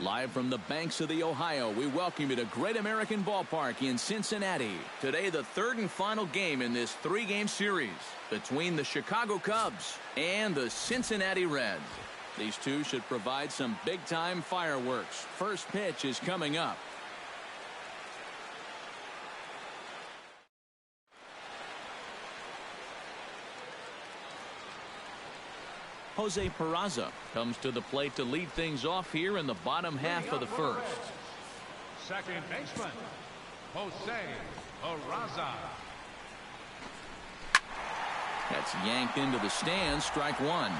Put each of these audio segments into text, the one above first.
Live from the banks of the Ohio, we welcome you to Great American Ballpark in Cincinnati. Today, the third and final game in this three-game series between the Chicago Cubs and the Cincinnati Reds. These two should provide some big-time fireworks. First pitch is coming up. Jose Peraza comes to the plate to lead things off here in the bottom half of the first. Second baseman, Jose Peraza. That's yanked into the stands, strike one.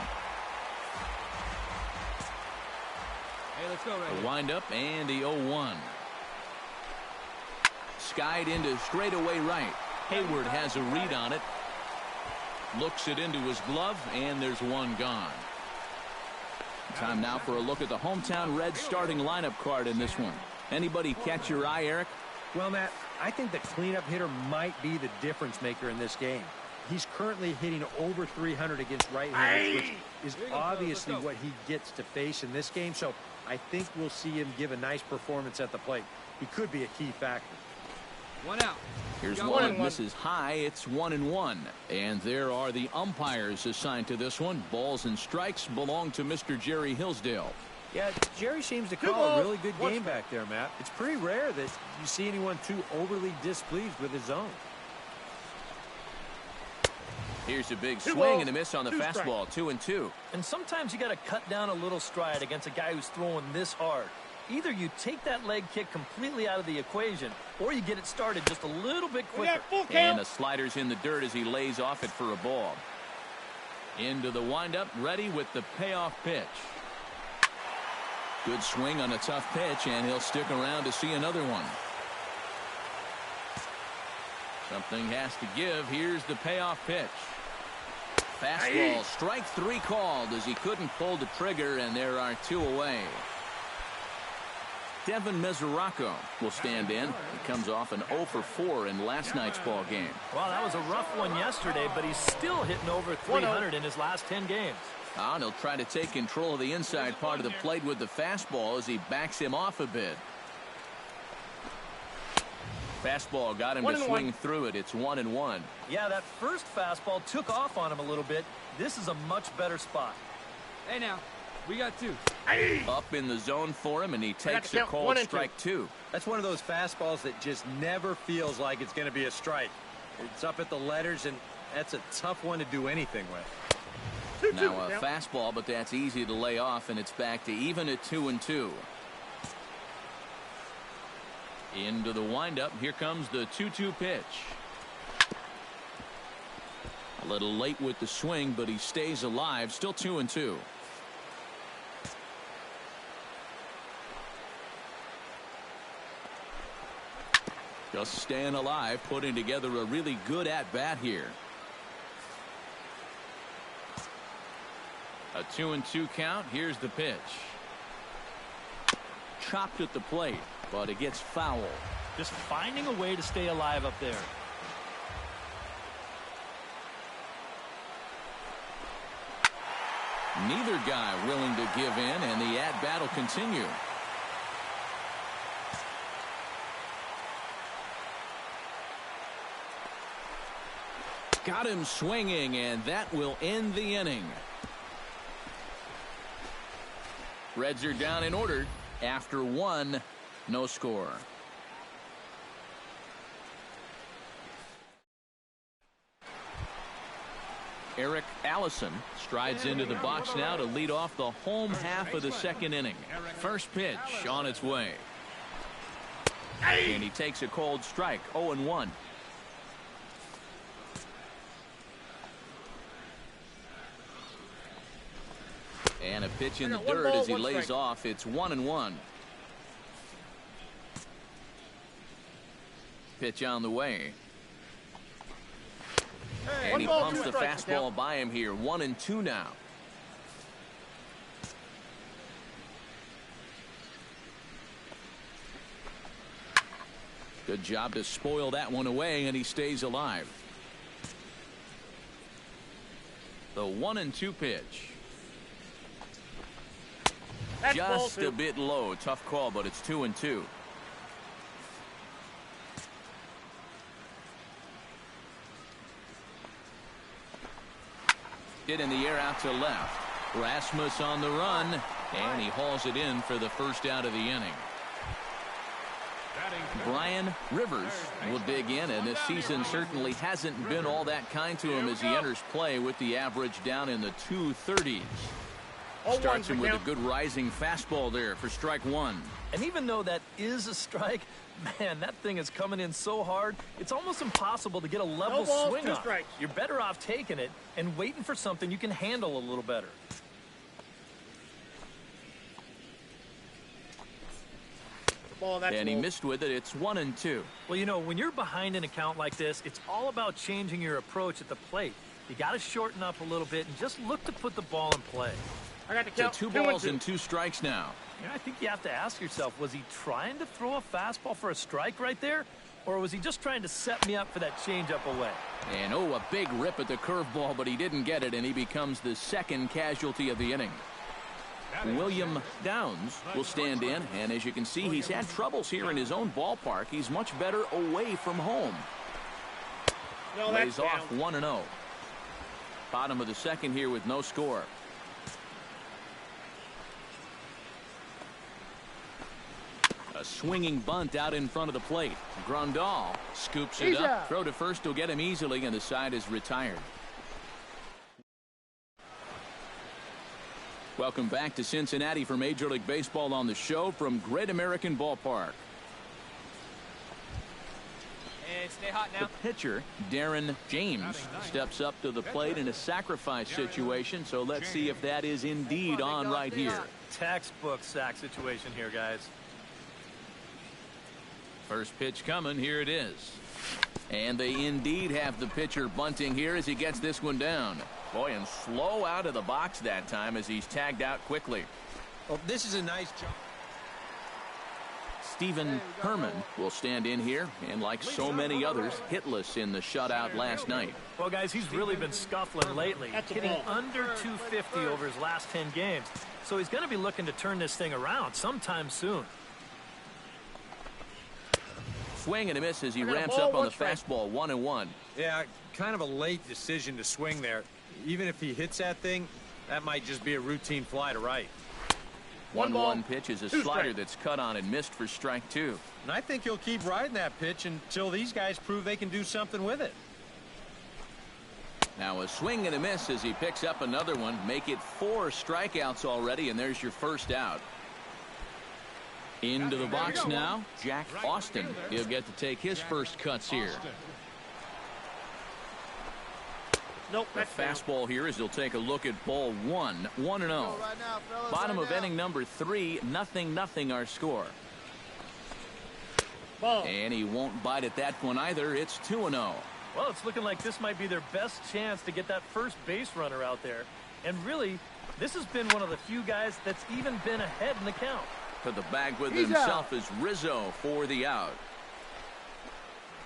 Hey, let's go, The windup and the 0-1. Skied into straightaway right. Hayward has a read on it. Looks it into his glove, and there's one gone. Time now for a look at the hometown Reds starting lineup card in this one. Anybody catch your eye, Eric? Well, Matt, I think the cleanup hitter might be the difference maker in this game. He's currently hitting over 300 against right-handers, which is obviously what he gets to face in this game. So I think we'll see him give a nice performance at the plate. He could be a key factor. One out. Here's one. Misses high. It's 1-1. And there are the umpires assigned to this one. Balls and strikes belong to Mr. Jerry Hillsdale. Yeah, Jerry seems to call a really good game back there, Matt. It's pretty rare that you see anyone too overly displeased with his zone. Here's a big swing and a miss on the fastball. 2-2. And sometimes you got to cut down a little stride against a guy who's throwing this hard. Either you take that leg kick completely out of the equation, or you get it started just a little bit quicker. And the slider's in the dirt as he lays off it for a ball. Into the windup, ready with the payoff pitch. Good swing on a tough pitch, and he'll stick around to see another one. Something has to give. Here's the payoff pitch. Fastball, strike three called as he couldn't pull the trigger, and there are two away. Devin Mesoraco will stand in. He comes off an 0 for 4 in last night's ball game. Well, that was a rough one yesterday, but he's still hitting over 300 in his last 10 games. And he'll try to take control of the inside part of the plate with the fastball as he backs him off a bit. Fastball got him to swing through it. It's 1-1. Yeah, that first fastball took off on him a little bit. This is a much better spot. Hey, now. We got two. Up in the zone for him, and he takes a called strike two. That's one of those fastballs that just never feels like it's going to be a strike. It's up at the letters, and that's a tough one to do anything with. Now a fastball, but that's easy to lay off, and it's back to even at 2-2. Into the windup. Here comes the 2-2 pitch. A little late with the swing, but he stays alive. Still 2-2. Just staying alive, putting together a really good at-bat here. A 2-2 count. Here's the pitch. Chopped at the plate, but it gets foul. Just finding a way to stay alive up there. Neither guy willing to give in, and the at-bat will continue. Got him swinging, and that will end the inning. Reds are down in order after one, no score. Eric Allison strides into the box now to lead off the home half of the second inning. First pitch on its way. And he takes a cold strike. 0-1. And a pitch in the dirt as he lays off. It's 1-1. Pitch on the way. And he pumps the fastball by him here. 1-2 now. Good job to spoil that one away, and he stays alive. The 1-2 pitch. Just a bit low. Tough call, but it's 2-2. Hit in the air out to left. Rasmus on the run, and he hauls it in for the first out of the inning. Brian Rivers will dig in, and this season certainly hasn't been all that kind to him as he enters play with the average down in the 230s. Starts him with a good rising fastball there for strike one. And even though that is a strike, man, that thing is coming in so hard, it's almost impossible to get a level swing on. You're better off taking it and waiting for something you can handle a little better. And he missed with it. It's 1-2. Well, you know, when you're behind an account like this, it's all about changing your approach at the plate. You got to shorten up a little bit and just look to put the ball in play. I got to count. So 2 balls and 2 strikes now. You know, I think you have to ask yourself, was he trying to throw a fastball for a strike right there? Or was he just trying to set me up for that changeup away? And a big rip at the curveball, but he didn't get it, and he becomes the second casualty of the inning. William Downs will stand in, and as you can see, he's had troubles here in his own ballpark. He's much better away from home. Lays off 1-0. Bottom of the second here with no score. A swinging bunt out in front of the plate. Grandal scoops it up. Throw to first will get him easily, and the side is retired. Welcome back to Cincinnati for Major League Baseball on the show from Great American Ballpark. And stay hot now. The pitcher, Darren James, steps up to the plate in a sacrifice situation, so let's see if that is indeed on right here. Textbook sack situation here, guys. First pitch coming. Here it is. And they indeed have the pitcher bunting here as he gets this one down. Boy, and slow out of the box that time as he's tagged out quickly. Oh, this is a nice job. Stephen Herman will stand in here, and like so many others, hitless in the shutout last night. Well, guys, he's really been scuffling lately, hitting under 250 over his last 10 games. So he's going to be looking to turn this thing around sometime soon. Swing and a miss as he ramps up on the fastball. 1-1. Yeah, kind of a late decision to swing there. Even if he hits that thing, that might just be a routine fly to right. 1-1 pitch is a slider that's cut on and missed for strike 2. And I think he'll keep riding that pitch until these guys prove they can do something with it. Now a swing and a miss as he picks up another one. Make it 4 strikeouts already, and there's your first out. Into the box now, Jack Austin. He'll get to take his first cuts here. Nope, the fastball here as he'll take a look at ball 1. 1-0. Bottom of inning number 3. 0-0 our score. And he won't bite at that one either. It's 2-0. Well, it's looking like this might be their best chance to get that first base runner out there. And really, this has been one of the few guys that's even been ahead in the count. To the bag with himself is Rizzo for the out.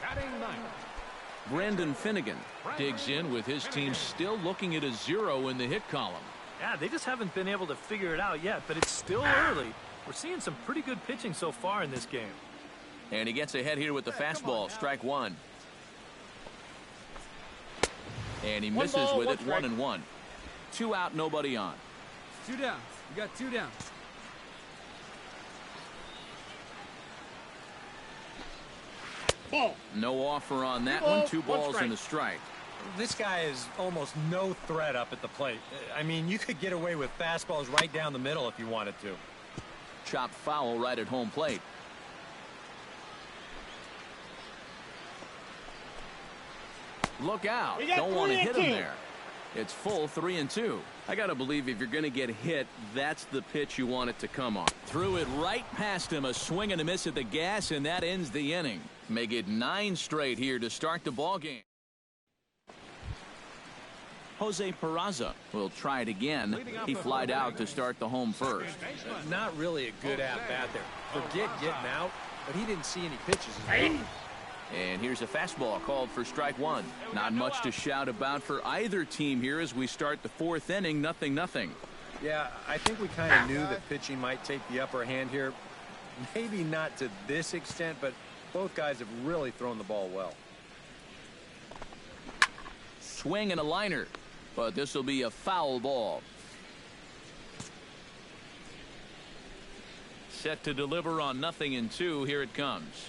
Batting ninth. Brandon Finnegan digs in with his team still looking at a 0 in the hit column. Yeah, they just haven't been able to figure it out yet, but it's still early. We're seeing some pretty good pitching so far in this game. And he gets ahead here with the fastball. Strike 1. And he misses with it. 1-1. 2 out, nobody on. 2 down. You got 2 down. Ball. No offer on that one. 2 balls and a strike. This guy is almost no threat up at the plate. I mean, you could get away with fastballs right down the middle if you wanted to. Chopped foul right at home plate. Look out. Don't want to hit him there. It's full 3-2. I got to believe if you're going to get hit, that's the pitch you want it to come on. Threw it right past him. A swing and a miss at the gas, and that ends the inning. Make it 9 straight here to start the ball game. Jose Peraza will try it again. He flied out to start the home first. Not really a good at-bat there. Forget getting out, but he didn't see any pitches as well. And here's a fastball called for strike 1. Not much to shout about for either team here as we start the 4th inning. 0-0. Yeah, I think we kind of knew that pitching might take the upper hand here. Maybe not to this extent, but both guys have really thrown the ball well. Swing and a liner, but this will be a foul ball. Set to deliver on 0-2. Here it comes.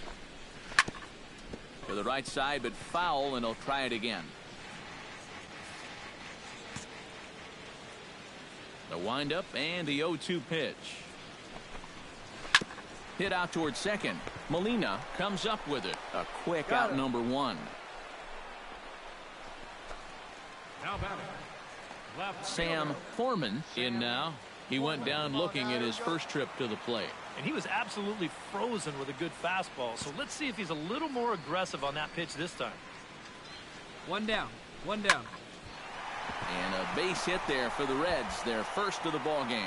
To the right side, but foul, and he'll try it again. The windup and the 0-2 pitch. Hit out towards second. Molina comes up with it. A quick out number one. Now batting. Left Sam Foreman in now. He went down looking at his first trip to the plate. And he was absolutely frozen with a good fastball. So let's see if he's a little more aggressive on that pitch this time. One down. One down. And a base hit there for the Reds, their first of the ball game.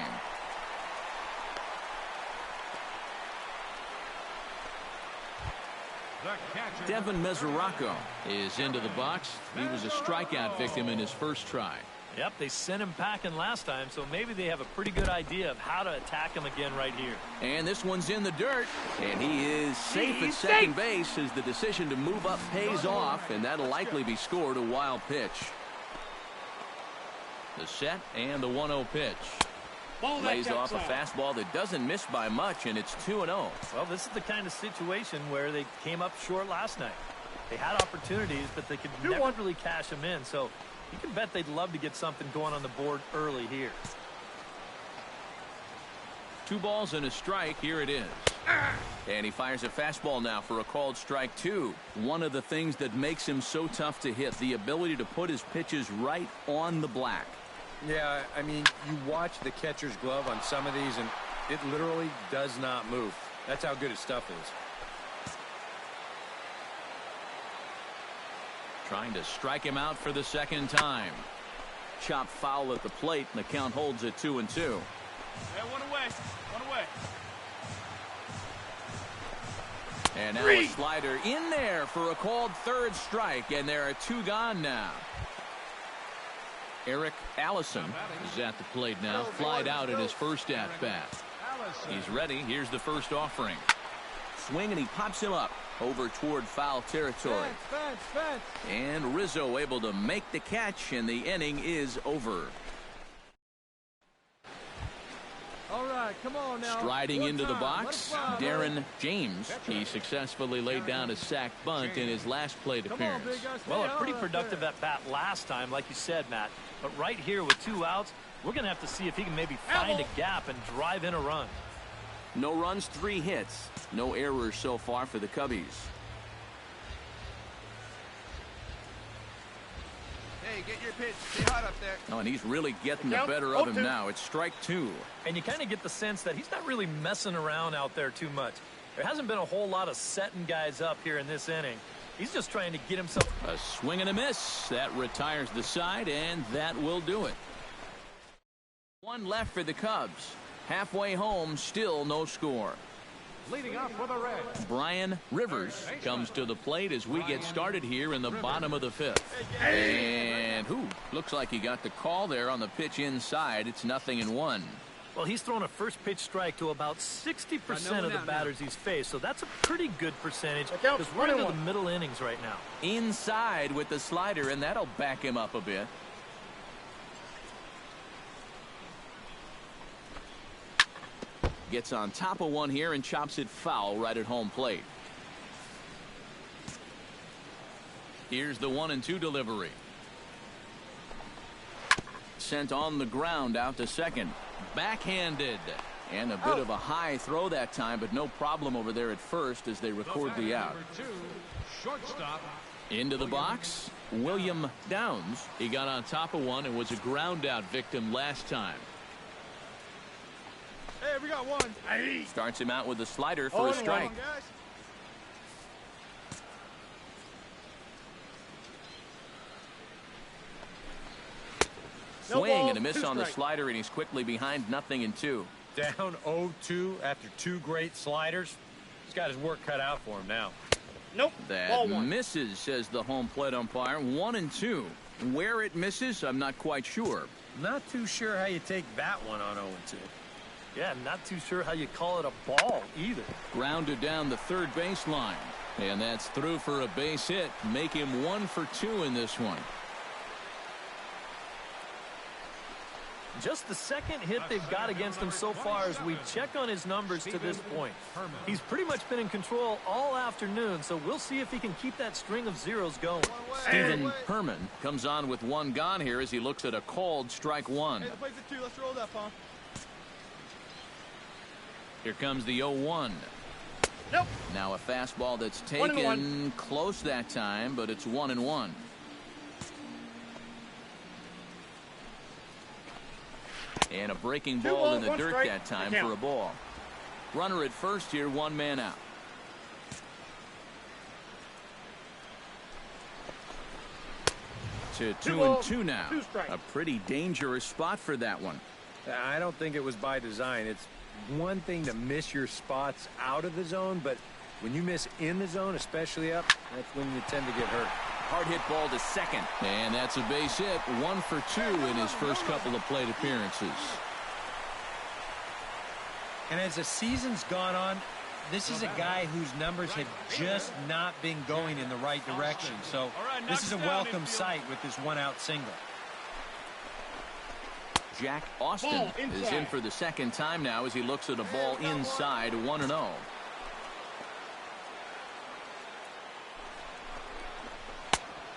Devin Mesoraco is into the box. He was a strikeout victim in his first try. Yep, they sent him packing last time, so maybe they have a pretty good idea of how to attack him again right here. And this one's in the dirt, and he is safe at second base as the decision to move up pays off, and that'll likely be scored a wild pitch. The set and the 1-0 pitch. Lays off a fastball that doesn't miss by much, and it's 2-0. Well, this is the kind of situation where they came up short last night. They had opportunities, but they could never really cash them in, so you can bet they'd love to get something going on the board early here. 2 balls and a strike. Here it is. And he fires a fastball now for a called strike 2. One of the things that makes him so tough to hit, the ability to put his pitches right on the black. Yeah, I mean, you watch the catcher's glove on some of these, and it literally does not move. That's how good his stuff is. Trying to strike him out for the second time. Chop foul at the plate, and the count holds at 2-2. Hey, one away. One away. And now a slider in there for a called third strike, and there are 2 gone now. Eric Allison is at the plate now. Flied out in his first at-bat. He's ready. Here's the first offering. Swing, and he pops him up over toward foul territory. And Rizzo able to make the catch, and the inning is over. All right, come on now. Striding into the box, Darren James. He successfully laid down a sac bunt in his last plate appearance. Well, a pretty productive at-bat last time, like you said, Matt. But right here with 2 outs, we're going to have to see if he can maybe find a gap and drive in a run. No runs, 3 hits. No errors so far for the Cubbies. Hey, get your pitch. Stay hot up there. Oh, and he's really getting the better of him now. It's strike 2. And you kind of get the sense that he's not really messing around out there too much. There hasn't been a whole lot of setting guys up here in this inning. He's just trying to get himself. A swing and a miss. That retires the side, and that will do it. 1 left for the Cubs. Halfway home, still no score. Leading off for the Reds. Brian Rivers comes to the plate as we get started here in the bottom of the 5th. And looks like he got the call there on the pitch inside. It's 0-1. Well, he's thrown a first pitch strike to about 60% of the batters he's faced, so that's a pretty good percentage because we're into the middle innings right now. Inside with the slider, and that'll back him up a bit. Gets on top of one here and chops it foul right at home plate. Here's the 1-2 delivery. Sent on the ground out to second. Backhanded. And a bit of a high throw that time, but no problem over there at first as they record the out. Shortstop. Into the box, William Downs. He got on top of one and was a ground out victim last time. Hey, we got 1. Starts him out with a slider for a strike. Swing and a miss on the slider, and he's quickly behind 0-2. Down 0-2 after 2 great sliders. He's got his work cut out for him now. Nope. That misses, says the home plate umpire. 1-2. Where it misses, I'm not quite sure. Not too sure how you take that one on 0-2. Yeah, not too sure how you call it a ball either. Grounded down the third baseline. And that's through for a base hit. Make him 1 for 2 in this one. Just the second hit they've got against him so far as we check on his numbers to this point. He's pretty much been in control all afternoon, so we'll see if he can keep that string of zeros going. Steven Herman comes on with 1 gone here as he looks at a called strike 1. Hey, the play's at 2. Let's roll that, Paul. Here comes the 0-1. Nope. Now a fastball that's 1 and taken close that time, but it's 1-1. And a breaking ball in the dirt that time for a ball. Runner at first here, 1 man out. To 2-2 now. 2 strikes. A pretty dangerous spot for that one. I don't think it was by design. It's one thing to miss your spots out of the zone, but when you miss in the zone, especially up, that's when you tend to get hurt. Hard hit ball to second. And that's a base hit. 1 for 2 in his first couple of plate appearances. And as the season's gone on, this is a guy whose numbers have just not been going in the right direction. So this is a welcome sight with this 1-out single. Jack Austin is in for the second time now as he looks at a ball inside. 1-0.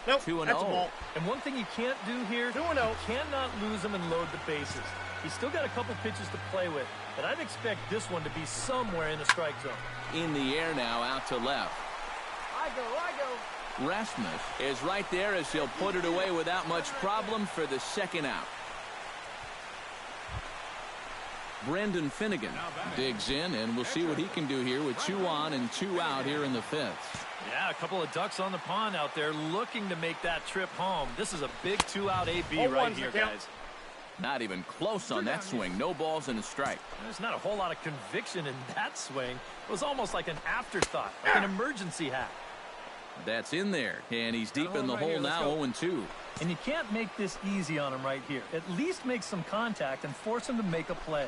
Nope, 2-0. that's a ball. And one thing you can't do here, 2-0. you cannot lose him and load the bases. He's still got a couple pitches to play with, but I'd expect this one to be somewhere in the strike zone. In the air now, out to left. I go. Rasmus is right there as he'll put it away without much problem for the second out. Brendan Finnegan digs in, and we'll see what he can do here with 2 on and 2 out here in the 5th. Yeah, a couple of ducks on the pond out there looking to make that trip home. This is a big 2-out AB right here, guys. Not even close on that swing. No balls and a strike. There's not a whole lot of conviction in that swing. It was almost like an afterthought, like an emergency hack. That's in there, and he's deep in the hole now, 0-2. And you can't make this easy on him right here. At least make some contact and force him to make a play.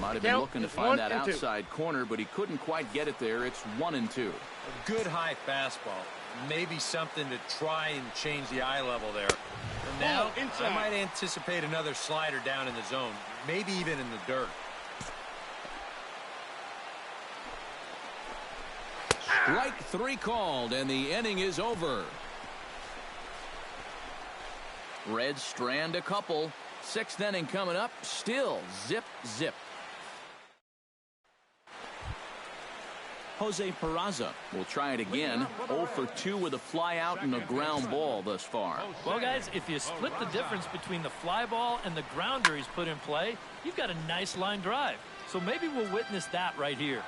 Might have been looking to find that outside corner, but he couldn't quite get it there. It's 1-2. A good high fastball. Maybe something to try and change the eye level there. And now I might anticipate another slider down in the zone, maybe even in the dirt. Strike 3 called, and the inning is over. Reds strand a couple. 6th inning coming up. Still zip, zip. Jose Peraza will try it again. 0 for 2 with a fly out and a ground ball thus far. Well, guys, if you split the difference between the fly ball and the grounder he's put in play, you've got a nice line drive. So maybe we'll witness that right here.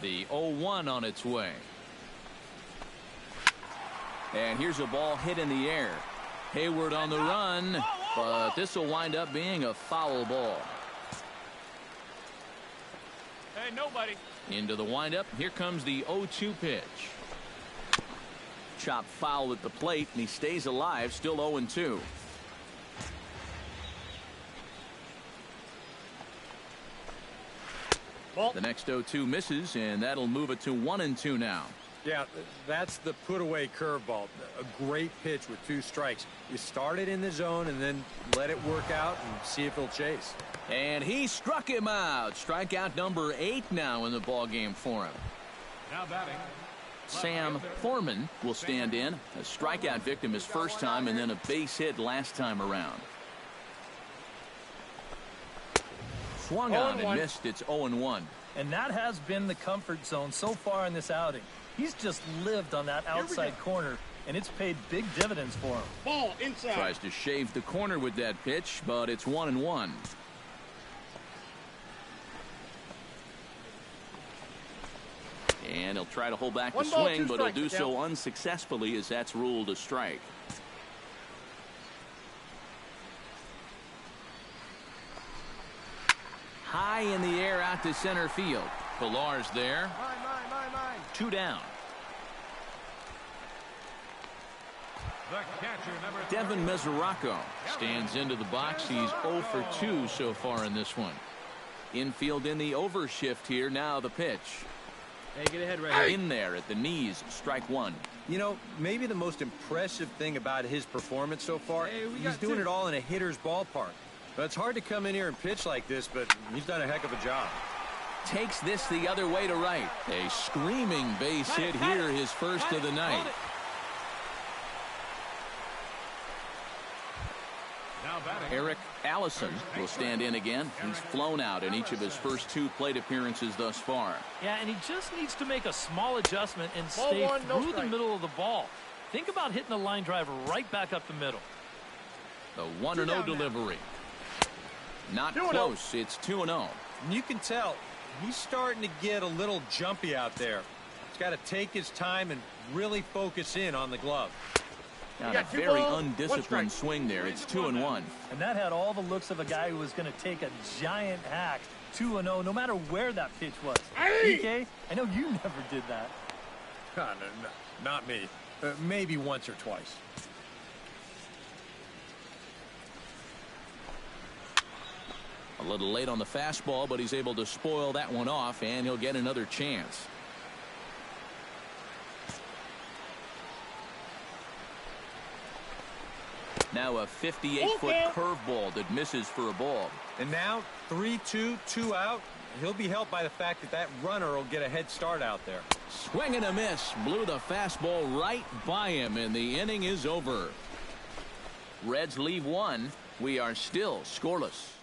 The 0-1 on its way. And here's a ball hit in the air. Hayward on the run, but this will wind up being a foul ball. Hey, nobody. Into the windup. Here comes the 0-2 pitch. Chop foul at the plate, and he stays alive, still 0-2. The next 0-2 misses, and that'll move it to 1-2 now. Yeah, that's the put-away curveball. A great pitch with 2 strikes. You start it in the zone and then let it work out and see if he'll chase. And he struck him out. Strikeout number 8 now in the ballgame for him. Now batting. Sam Foreman will stand in. A strikeout victim his first time and then a base hit last time around. Swung on and missed. It's 0-1. And that has been the comfort zone so far in this outing. He's just lived on that outside corner, and it's paid big dividends for him. Ball inside. Tries to shave the corner with that pitch, but it's 1-1. And he'll try to hold back the swing, but he'll do so unsuccessfully as that's ruled a strike. High in the air out to center field. Pilar's there. Mine. 2 down. The catcher, number Devin Mesoraco stands into the box. He's 0 for 2 so far in this one. Infield in the overshift here. Now the pitch. Hey, get ahead right here. In there at the knees. Strike one. You know, maybe the most impressive thing about his performance so far, he's doing it all in a hitter's ballpark. But it's hard to come in here and pitch like this, but he's done a heck of a job. Takes this the other way to right. A screaming base hit here, his first of the night. Eric Allison will stand in again. He's flown out in each of his first 2 plate appearances thus far. Yeah, and he just needs to make a small adjustment and stay through the middle of the ball. Think about hitting a line drive right back up the middle. The 1-0 delivery. Not close. It's 2-0. You can tell he's starting to get a little jumpy out there. He's got to take his time and really focus in on the glove. Got a very undisciplined swing there. It's 2-1. And that had all the looks of a guy who was going to take a giant hack. 2-0, no matter where that pitch was. DK, I know you never did that. No, not me. Maybe once or twice. A little late on the fastball, but he's able to spoil that one off, and he'll get another chance. Now a 58-foot curveball that misses for a ball. And now 3-2, 2 out. He'll be helped by the fact that that runner will get a head start out there. Swing and a miss. Blew the fastball right by him, and the inning is over. Reds leave 1. We are still scoreless.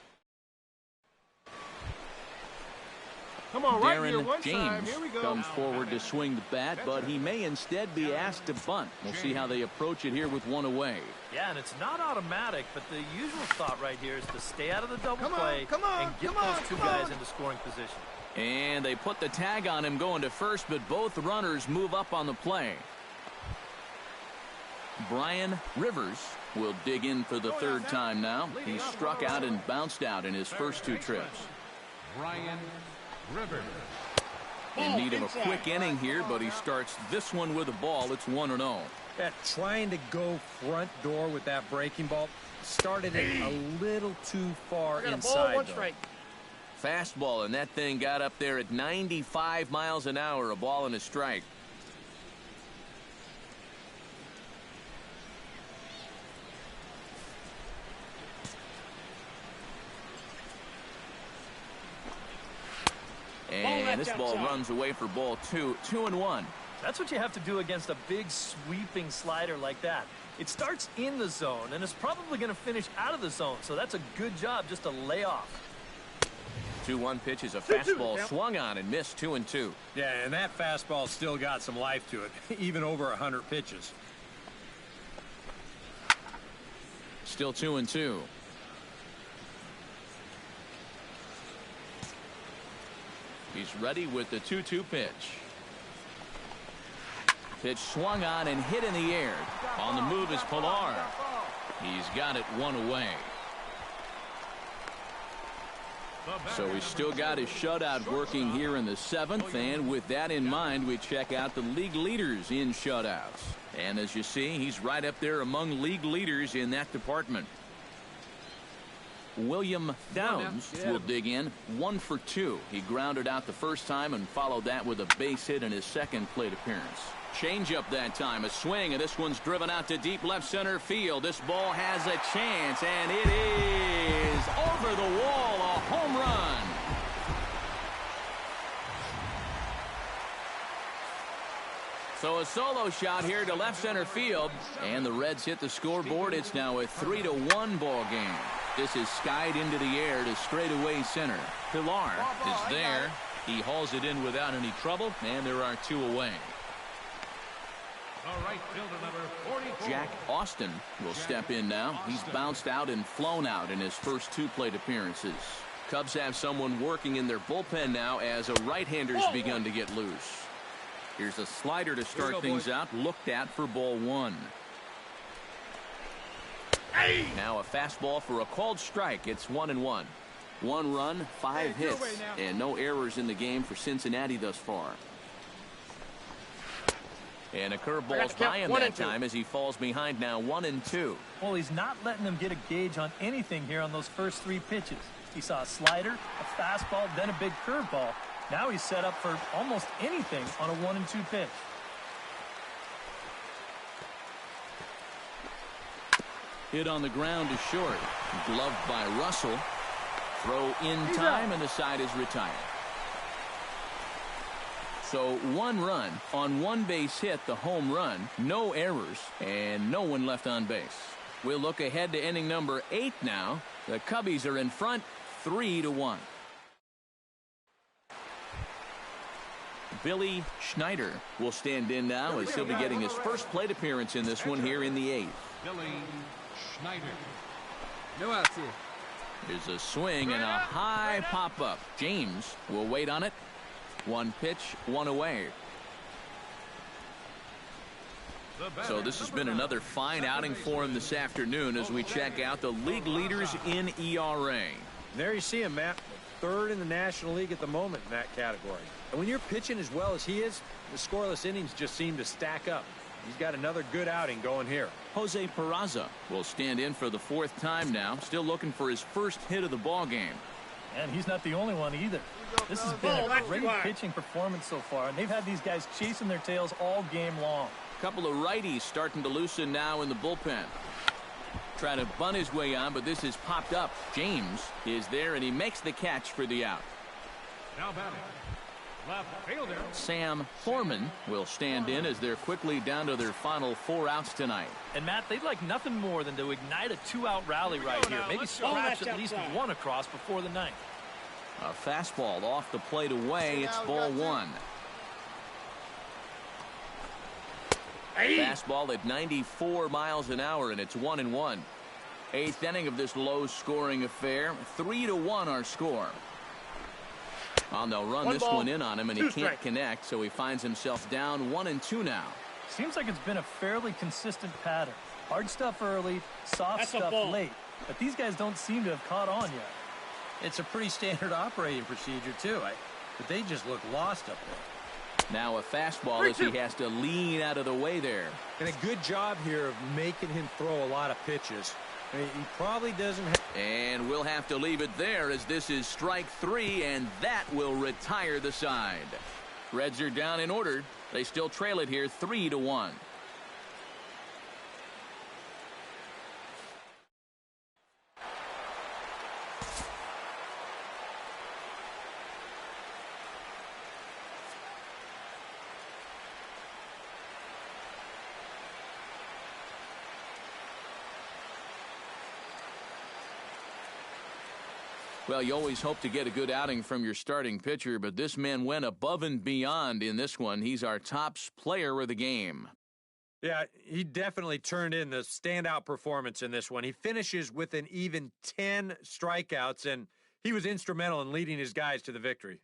Come on, right Darren here, one James time. Here we go. comes forward to swing the bat, but he may instead be asked to bunt. We'll see how they approach it here with 1 away. Yeah, and it's not automatic, but the usual thought right here is to stay out of the double play and get come on, those 2 guys into scoring position. And they put the tag on him going to first, but both runners move up on the play. Brian Rivers will dig in for the 3rd time now. He struck out and bounced out in his first 2 trips. Brian Rivers. In need of a quick inning here, but he starts this one with a ball. It's 1-0. Yeah, trying to go front door with that breaking ball started it a little too far inside. Fastball, and that thing got up there at 95 miles an hour. A ball and a strike. And this ball runs away for ball 2. 2-1. That's what you have to do against a big sweeping slider like that. It starts in the zone, and it's probably going to finish out of the zone, so that's a good job just to lay off. 2-1 pitch is a fastball swung on and missed. 2-2. Yeah, and that fastball still got some life to it, even over 100 pitches. Still 2-2. He's ready with the 2-2 pitch. Pitch swung on and hit in the air. On the move is Pilar. He's got it 1 away. So he's still got his shutout working here in the 7th, and with that in mind, we check out the league leaders in shutouts. And as you see, he's right up there among league leaders in that department. William Downs will dig in. 1 for 2. He grounded out the first time and followed that with a base hit in his 2nd plate appearance. Change up that time. A swing, and this one's driven out to deep left center field. This ball has a chance, and it is over the wall. A home run. So a solo shot here to left center field, and the Reds hit the scoreboard. It's now a 3-1 ball game. This is skied into the air to straightaway center. Pilar is there. He hauls it in without any trouble, and there are 2 away. Right fielder number 44. Jack Austin will step in now. He's bounced out and flown out in his first 2 plate appearances. Cubs have someone working in their bullpen now as a right-hander's begun to get loose. Here's a slider to start things out, looked at for ball 1. Now a fastball for a called strike. It's 1-1. 1 run, 5 hits, and no errors in the game for Cincinnati thus far. And a curveball's by him that time as he falls behind now 1-2. Well, he's not letting them get a gauge on anything here on those first 3 pitches. He saw a slider, a fastball, then a big curveball. Now he's set up for almost anything on a 1-2 pitch. Hit on the ground to short. Gloved by Russell. Throw in time, and the side is retired. So 1 run on 1 base hit, the home run, no errors, and no one left on base. We'll look ahead to inning number 8 now. The Cubbies are in front 3-1. Billy Schneider will stand in now as he'll be getting his first plate appearance in this one here in the 8th. Billy Schneider. No outs here. Here's a swing and a high pop-up. James will wait on it. 1 pitch, 1 away. So this has been another fine outing for him this afternoon as we check out the league leaders in ERA. There you see him, Matt. 3rd in the National League at the moment in that category. And when you're pitching as well as he is, the scoreless innings just seem to stack up. He's got another good outing going here. Jose Peraza will stand in for the 4th time now, still looking for his first hit of the ball game. And he's not the only one either. This has been a great pitching performance so far, and they've had these guys chasing their tails all game long. A couple of righties starting to loosen now in the bullpen. Trying to bunt his way on, but this is popped up. James is there, and he makes the catch for the out. Now batting. Left fielder. Sam Foreman will stand in as they're quickly down to their final 4 outs tonight. And, Matt, they'd like nothing more than to ignite a 2-out rally right here. Maybe scratch at least 1 across before the 9th. A fastball off the plate away. It's ball 1. Fastball at 94 miles an hour, and it's 1-1. 8th inning of this low-scoring affair. 3-1 our score. Well, they'll run this one in on him, and he can't connect, so he finds himself down 1-2 now. Seems like it's been a fairly consistent pattern. Hard stuff early, soft stuff late. But these guys don't seem to have caught on yet. It's a pretty standard operating procedure, too. But they just look lost up there. Now a fastball as he has to lean out of the way there. And a good job here of making him throw a lot of pitches. I mean, he probably doesn't have... And we'll have to leave it there as this is strike 3, and that will retire the side. Reds are down in order. They still trail it here 3-1. Well, you always hope to get a good outing from your starting pitcher, but this man went above and beyond in this one. He's our top player of the game. Yeah, he definitely turned in the standout performance in this one. He finishes with an even 10 strikeouts, and he was instrumental in leading his guys to the victory.